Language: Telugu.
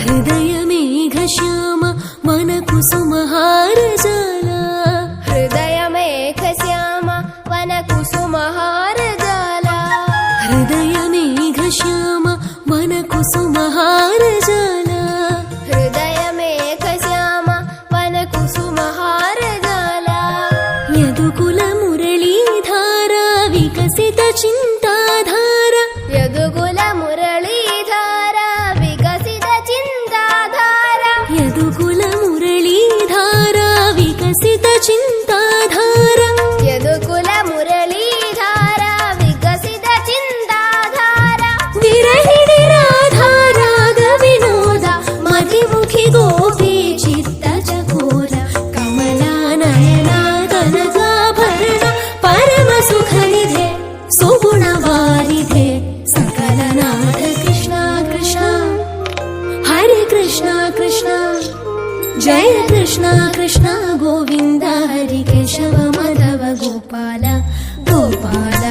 హృదయ మేఘ శ్యామ మన కుసుమహార జాల హృదయ మేఘ శ్యామ వన కుసుమహార జాల హృదయ మేఘ శ్యామ మన కుసుమహార జాల హృదయ మేఘ శ్యామ వన కుసుమహార జాల యదుకుల మురళీధార వికసిత చింతాధార యదుకుల మురళీధార వికసిత చింతాధార యదుకుల మురళీధార వికసిత చింతాధార యదుకుల మురళీధార వికసిత చింతాధార విరహిణి రాధా రాగ వినోద మతిముఖి గోపీ చిత్త చకోర కమలా నయనా కనకాభరణ పరమ సుఖనిధే సుగుణ వారిధే సకలనాథ కృష్ణ కృష్ణ హరే కృష్ణ కృష్ణ జయ కృష్ణ కృష్ణ గోవింద హరి కేశవ మాధవ గోపాల గోపాల